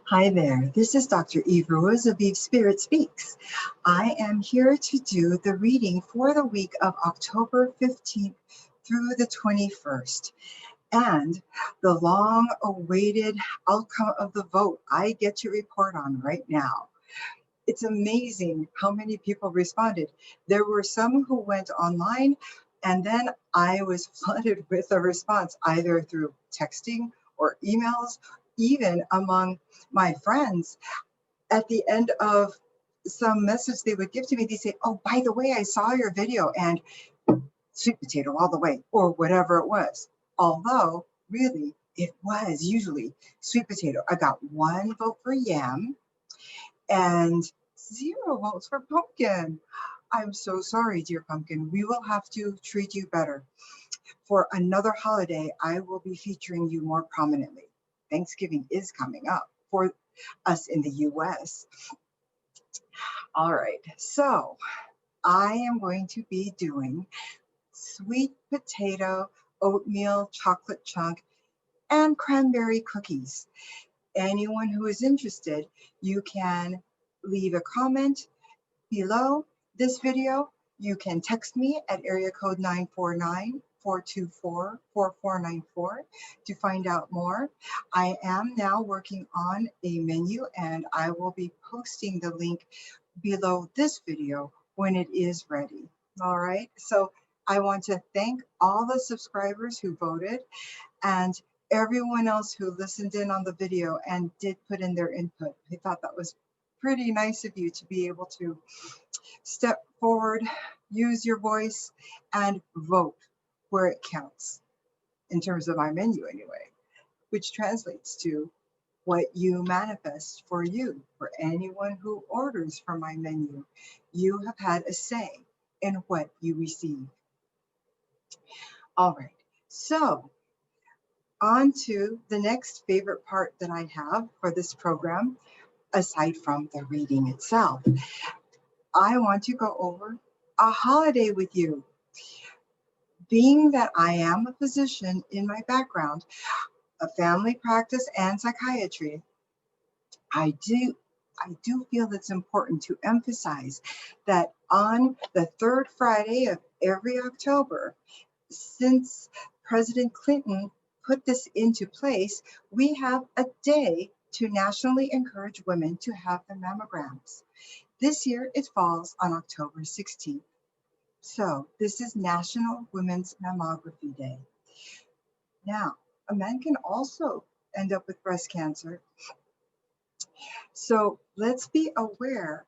Hi there, this is Dr. Eve Ruiz of SpiritSpeaks. I am here to do the reading for the week of October 15th through the 21st. And the long-awaited outcome of the vote I get to report on right now. It's amazing how many people responded. There were some who went online, and then I was flooded with a response either through texting or emails, even among my friends. At the end of some message they would give to me, they say, "Oh, by the way, I saw your video," and sweet potato all the way, or whatever it was. Although, really, it was usually sweet potato. I got one vote for yam and 0 votes for pumpkin. I'm so sorry, dear pumpkin. We will have to treat you better. For another holiday, I will be featuring you more prominently. Thanksgiving is coming up for us in the US. All right, so I am going to be doing sweet potato, oatmeal, chocolate chunk, and cranberry cookies. Anyone who is interested, you can leave a comment below this video. You can text me at area code 949-424-4494 to find out more. I am now working on a menu, and I will be posting the link below this video when it is ready. All right, so I want to thank all the subscribers who voted and everyone else who listened in on the video and did put in their input. I thought that was pretty nice of you to be able to step forward, use your voice, and vote where it counts, in terms of my menu anyway, which translates to what you manifest for you. For anyone who orders from my menu, you have had a say in what you receive. All right, so on to the next favorite part that I have for this program, aside from the reading itself. I want to go over a holiday with you. Being that I am a physician in my background, a family practice and psychiatry, I do feel it's important to emphasize that on the third Friday of every October, since President Clinton put this into place, we have a day to nationally encourage women to have their mammograms. This year, it falls on October 16th. So this is National Women's Mammography Day. Now, a man can also end up with breast cancer. So let's be aware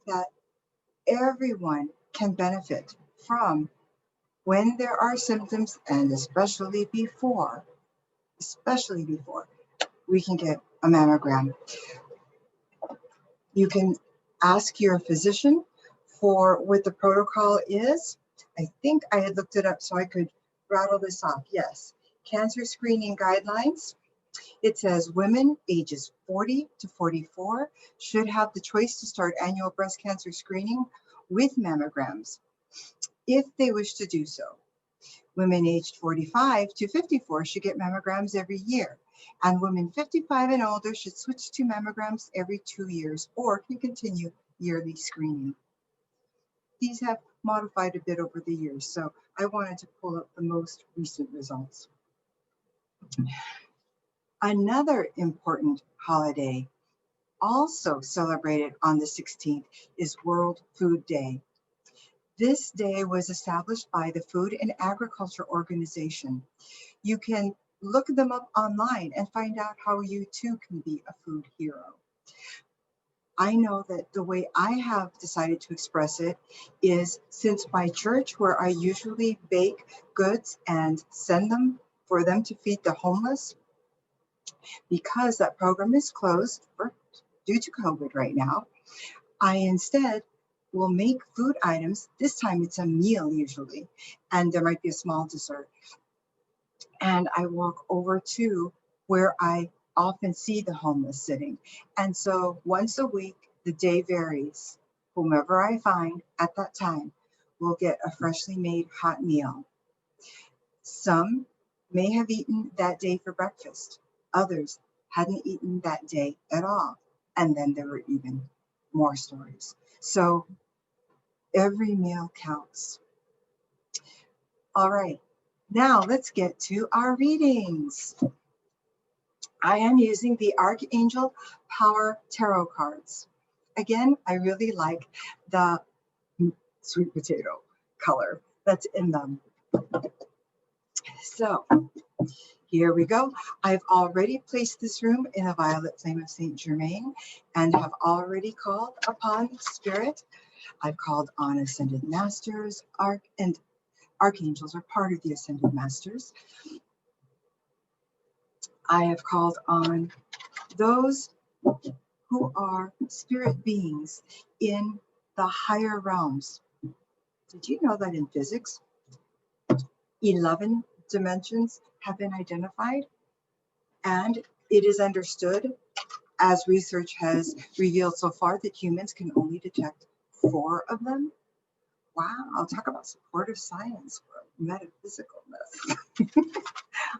that everyone can benefit from when there are symptoms, and especially before we can get a mammogram. You can ask your physician for what the protocol is. I think I had looked it up so I could rattle this off. Yes, cancer screening guidelines. It says women ages 40 to 44 should have the choice to start annual breast cancer screening with mammograms if they wish to do so. Women aged 45 to 54 should get mammograms every year, and women 55 and older should switch to mammograms every 2 years or can continue yearly screening. These have modified a bit over the years, so I wanted to pull up the most recent results. Another important holiday, also celebrated on the 16th, is World Food Day. This day was established by the Food and Agriculture Organization. You can look them up online and find out how you too can be a food hero. I know that the way I have decided to express it is, since my church, where I usually bake goods and send them for them to feed the homeless, because that program is closed due to COVID right now, I instead will make food items. This time it's a meal usually, and there might be a small dessert. And I walk over to where I often see the homeless sitting. And so once a week, the day varies. Whomever I find at that time will get a freshly made hot meal. Some may have eaten that day for breakfast. Others hadn't eaten that day at all. And then there were even more stories. So every meal counts. All right, now let's get to our readings. I am using the Archangel Power Tarot cards. Again, I really like the sweet potato color that's in them. So here we go. I've already placed this room in a violet flame of Saint Germain and have already called upon Spirit. I've called on Ascended Masters, and Archangels are part of the Ascended Masters. I have called on those who are spirit beings in the higher realms. Did you know that in physics, 11 dimensions have been identified? And it is understood, as research has revealed so far, that humans can only detect 4 of them. Wow, I'll talk about supportive science for metaphysicalness.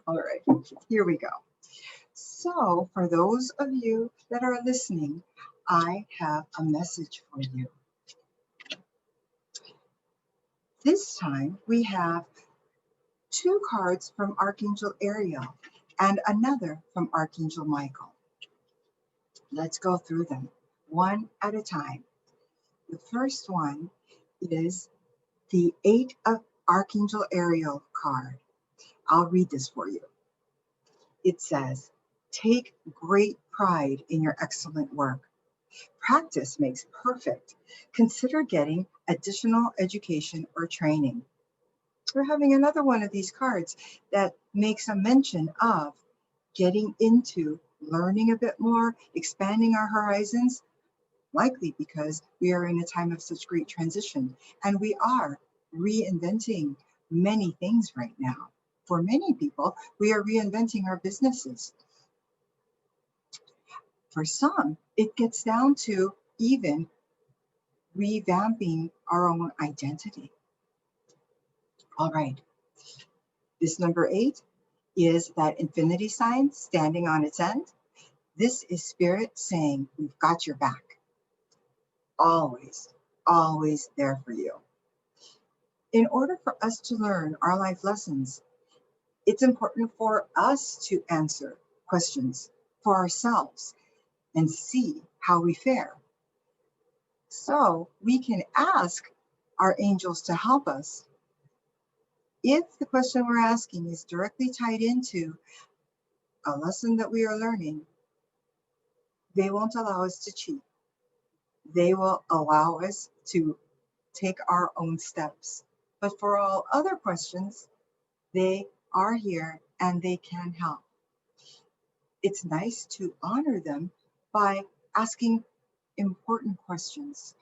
All right, here we go. So for those of you that are listening, I have a message for you. This time we have 2 cards from Archangel Ariel and another from Archangel Michael. Let's go through them one at a time. The first one is the 8 of Archangel Ariel card. I'll read this for you. It says, take great pride in your excellent work. Practice makes perfect. Consider getting additional education or training. We're having another one of these cards that makes a mention of getting into learning a bit more, expanding our horizons, likely because we are in a time of such great transition and we are reinventing many things right now. For many people, we are reinventing our businesses. For some, it gets down to even revamping our own identity. All right, this number 8 is that infinity sign standing on its end. This is Spirit saying, we've got your back. Always, always there for you. In order for us to learn our life lessons, it's important for us to answer questions for ourselves and see how we fare. So we can ask our angels to help us. If the question we're asking is directly tied into a lesson that we are learning, they won't allow us to cheat. They will allow us to take our own steps. But for all other questions, they are here and they can help. It's nice to honor them by asking important questions.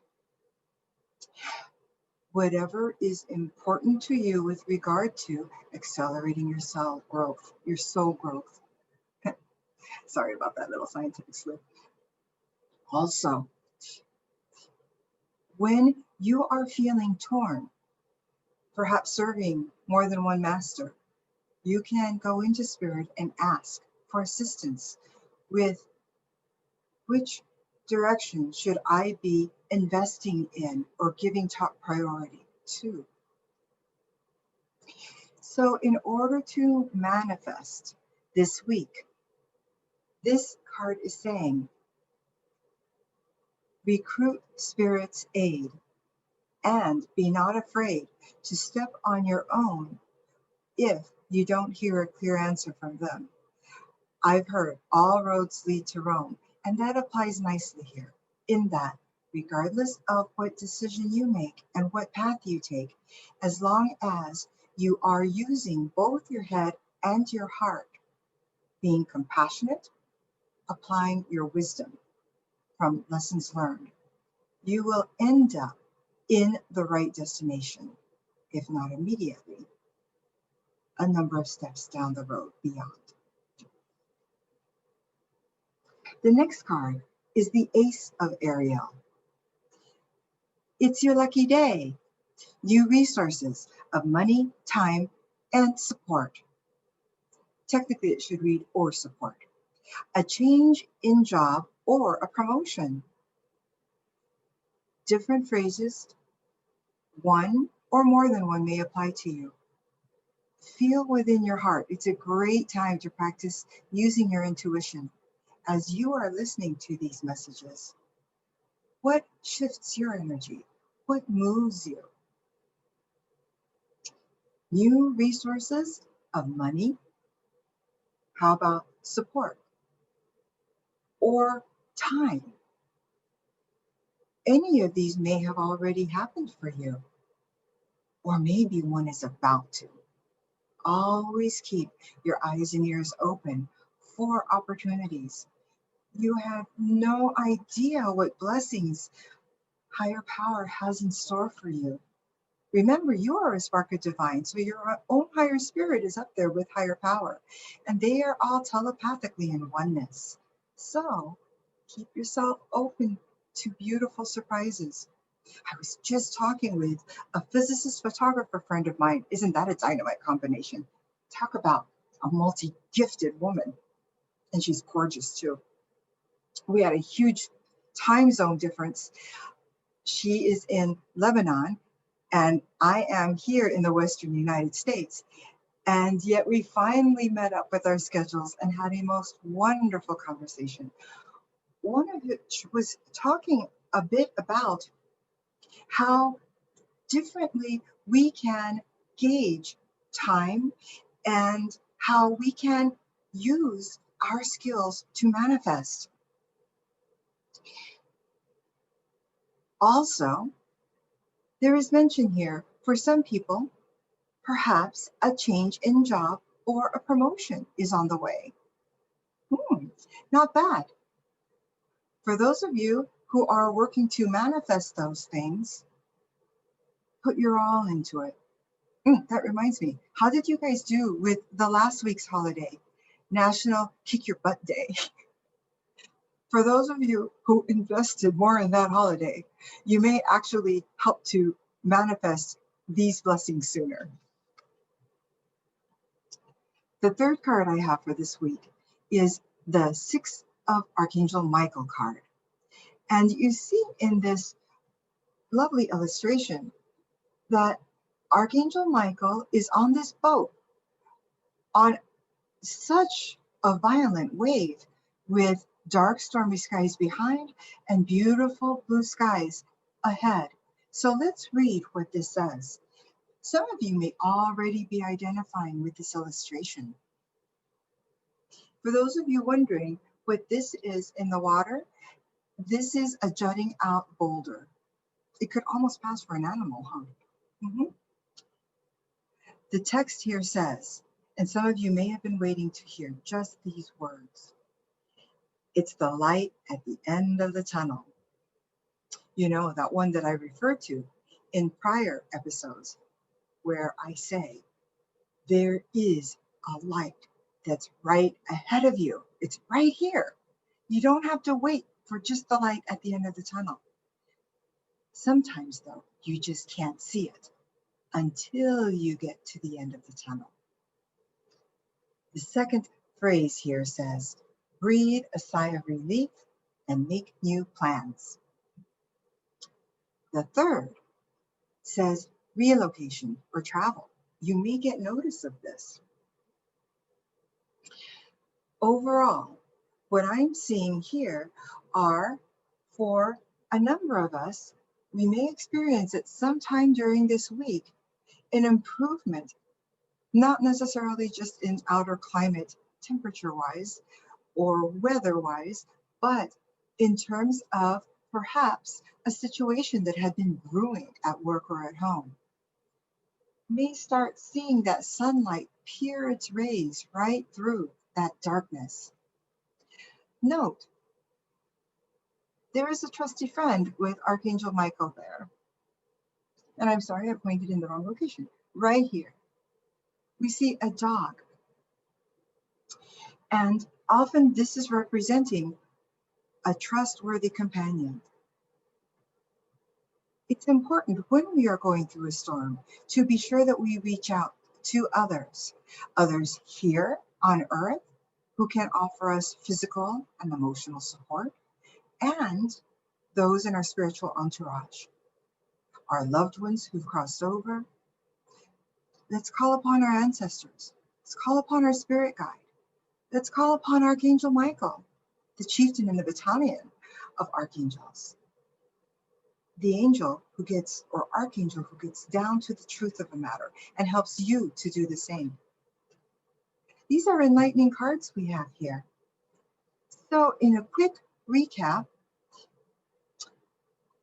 Whatever is important to you with regard to accelerating your soul growth, your soul growth. Sorry about that little scientific slip. Also, when you are feeling torn, perhaps serving more than one master, you can go into Spirit and ask for assistance with which direction should I be investing in or giving top priority to. So in order to manifest this week, this card is saying, recruit Spirit's aid and be not afraid to step on your own if you don't hear a clear answer from them. I've heard all roads lead to Rome, and that applies nicely here, in that regardless of what decision you make and what path you take, as long as you are using both your head and your heart, being compassionate, applying your wisdom from lessons learned, you will end up in the right destination, if not immediately, a number of steps down the road beyond. The next card is the Ace of Ariel. It's your lucky day. New resources of money, time, and support. Technically, it should read or support. a change in job, or a promotion. Different phrases, one or more than one, may apply to you. Feel within your heart. It's a great time to practice using your intuition as you are listening to these messages. What shifts your energy? What moves you? New resources of money? How about support? Or time? Any of these may have already happened for you, or maybe one is about to. Always keep your eyes and ears open for opportunities. You have no idea what blessings higher power has in store for you. Remember, you are a spark of divine, so your own higher spirit is up there with higher power, and they are all telepathically in oneness. So keep yourself open to beautiful surprises. I was just talking with a physicist photographer friend of mine. Isn't that a dynamite combination? Talk about a multi-gifted woman. And she's gorgeous too. We had a huge time zone difference. She is in Lebanon, and I am here in the Western United States. And yet we finally met up with our schedules and had a most wonderful conversation. One of which was talking a bit about how differently we can gauge time and how we can use our skills to manifest. Also, there is mention here for some people, perhaps a change in job or a promotion is on the way. Not bad. For those of you who are working to manifest those things, put your all into it. That reminds me, how did you guys do with the last week's holiday, National Kick Your Butt Day? For those of you who invested more in that holiday, you may actually help to manifest these blessings sooner. The third card I have for this week is the Six of Archangel Michael card. And you see in this lovely illustration that Archangel Michael is on this boat on such a violent wave with dark stormy skies behind and beautiful blue skies ahead. So let's read what this says. Some of you may already be identifying with this illustration. For those of you wondering what this is in the water, this is a jutting out boulder. It could almost pass for an animal, huh? The text here says, and some of you may have been waiting to hear just these words, it's the light at the end of the tunnel. You know, that one that I referred to in prior episodes, where I say, there is a light that's right ahead of you. It's right here. You don't have to wait for just the light at the end of the tunnel. Sometimes, though, you just can't see it until you get to the end of the tunnel. The second phrase here says, breathe a sigh of relief and make new plans. The third says relocation or travel. You may get notice of this. Overall, what I'm seeing here are, for a number of us, we may experience at some time during this week an improvement, not necessarily just in outer climate temperature-wise or weather-wise, but in terms of perhaps a situation that had been brewing at work or at home. May start seeing that sunlight peer its rays right through that darkness. Note, there is a trusty friend with Archangel Michael there. And I'm sorry, I pointed in the wrong location. Right here, we see a dog. And often this is representing a trustworthy companion. It's important when we are going through a storm to be sure that we reach out to others here on earth who can offer us physical and emotional support, and those in our spiritual entourage, our loved ones who've crossed over. Let's call upon our ancestors. Let's call upon our spirit guide. Let's call upon Archangel Michael, the chieftain in the battalion of archangels, the angel who gets, or archangel who gets down to the truth of the matter and helps you to do the same. These are enlightening cards we have here. So in a quick recap,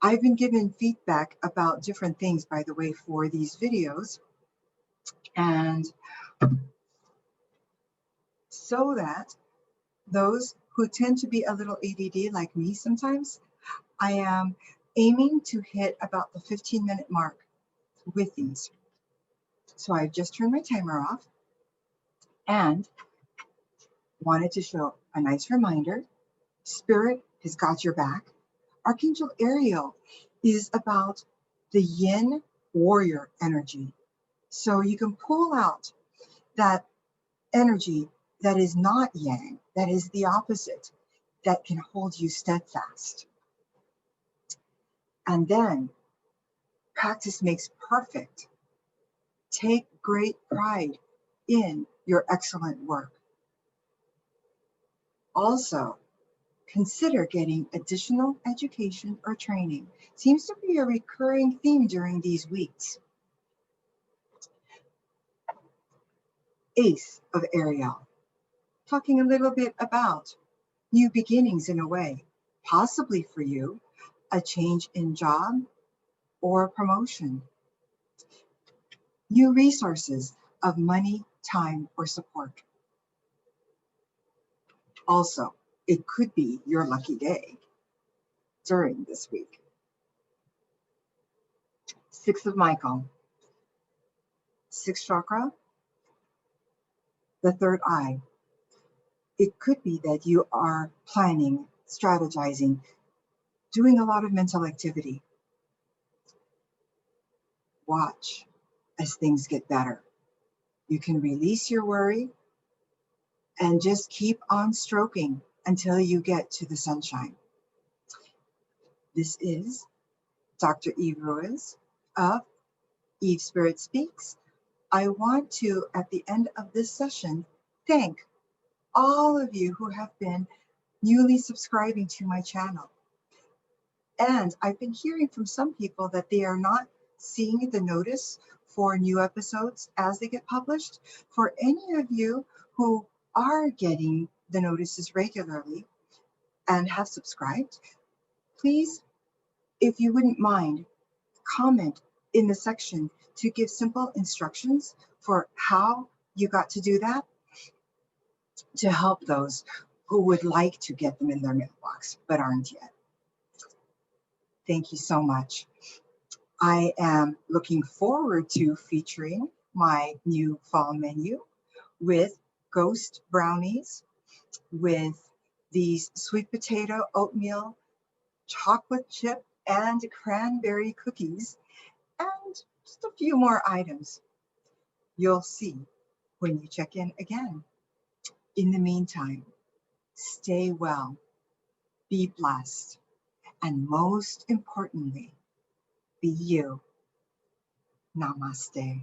I've been given feedback about different things, by the way, for these videos. And so that those who tend to be a little ADD like me sometimes, I am aiming to hit about the 15-minute mark with these. So I've just turned my timer off and wanted to show a nice reminder. Spirit has got your back. Archangel Ariel is about the yin warrior energy. So you can pull out that energy that is not yang, that is the opposite, that can hold you steadfast. And then practice makes perfect. Take great pride in your excellent work. Also, consider getting additional education or training. Seems to be a recurring theme during these weeks. Ace of Ariel, talking a little bit about new beginnings in a way, possibly for you, a change in job or promotion. New resources of money, time, or support. Also, it could be your lucky day during this week. Six of Michael, sixth chakra, the third eye. It could be that you are planning, strategizing, doing a lot of mental activity. Watch as things get better. You can release your worry and just keep on stroking until you get to the sunshine. This is Dr. Eve Ruiz of Eve Spirit Speaks. I want to, at the end of this session, thank all of you who have been newly subscribing to my channel. And I've been hearing from some people that they are not seeing the notice for new episodes as they get published. For any of you who are getting the notices regularly and have subscribed, please, if you wouldn't mind, comment in the section to give simple instructions for how you got to do that to help those who would like to get them in their mailbox but aren't yet. Thank you so much. I am looking forward to featuring my new fall menu with ghost brownies, with these sweet potato, oatmeal, chocolate chip, and cranberry cookies, and just a few more items. You'll see when you check in again. In the meantime, stay well, be blessed, and most importantly, be you. Namaste.